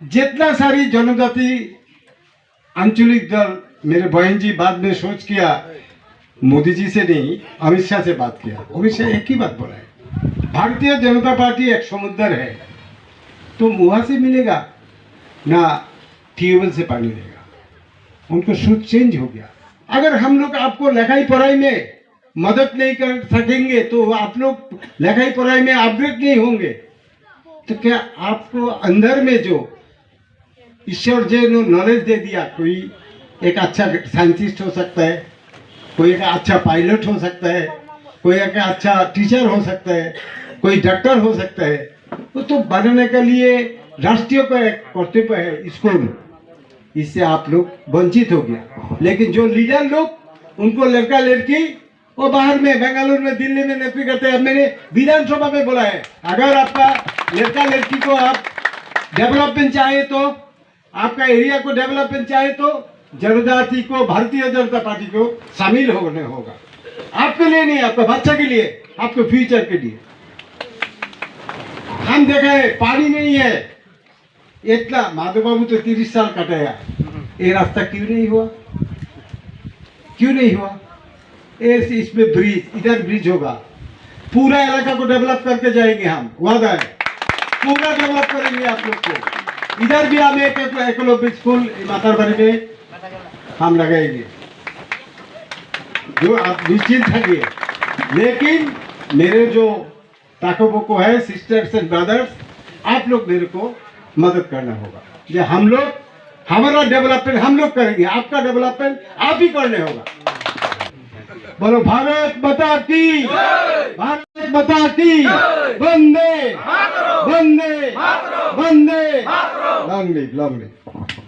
जितना सारी जनजाति आंचलिक दल, मेरे बहन जी बाद में सोच किया, मोदी जी से नहीं अमित शाह से बात किया। अमित शाह एक ही बात बोला है, भारतीय जनता पार्टी एक समुद्र है, तो वहां से मिलेगा ना ट्यूबवेल से पानी देगा। उनको सोच चेंज हो गया। अगर हम लोग आपको लिखाई पढ़ाई में मदद नहीं कर सकेंगे तो आप लोग लिखाई पढ़ाई में अपग्रेड नहीं होंगे, तो क्या आपको अंदर में जो ईश्वर जी ने नॉलेज दे दिया, कोई एक अच्छा साइंटिस्ट हो सकता है, कोई एक अच्छा पायलट हो सकता है, कोई एक अच्छा टीचर हो सकता है, कोई डॉक्टर हो सकता है, तो बनने के लिए राष्ट्रीय का एक कर्तव्य है स्कूल। इससे आप लोग वंचित हो गया। लेकिन जो लीडर लोग, उनको लड़का लड़की वो बाहर में बेंगलुरु में दिल्ली में नौकरी करते हैं। मैंने विधानसभा में बोला है, अगर आपका लड़का लड़की को आप डेवलपमेंट चाहे, तो आपका एरिया को डेवलपमेंट चाहे, तो जनजाति को भारतीय जनता पार्टी को शामिल होने होगा। आपके लिए नहीं, आपके बच्चे के लिए, आपके फ्यूचर के लिए। हम देखा है पानी नहीं है, इतना माधव बाबू तो 30 साल कटाया, ये रास्ता क्यों नहीं हुआ? क्यों नहीं हुआ? इसमें ब्रिज, इधर ब्रिज होगा, पूरा इलाका को डेवलप करके जाएंगे हम, वादा है, पूरा डेवलप करेंगे आप लोग को। इधर भी हम एक एकलव्य स्कूल मातारबाड़ी में हम लगाएंगे, जो आप निश्चिंत रहिए। लेकिन मेरे जो ताकोबो को है, सिस्टर्स एंड ब्रदर्स, आप लोग मेरे को मदद करना होगा। ये हम लोग, हमारा डेवलपमेंट हम लोग करेंगे, आपका डेवलपमेंट आप ही करने होगा। बोलो भारत माता की, भारत माता की, वंदे वंदे वंदे, लॉन्ग लिव लॉन्ग लिव।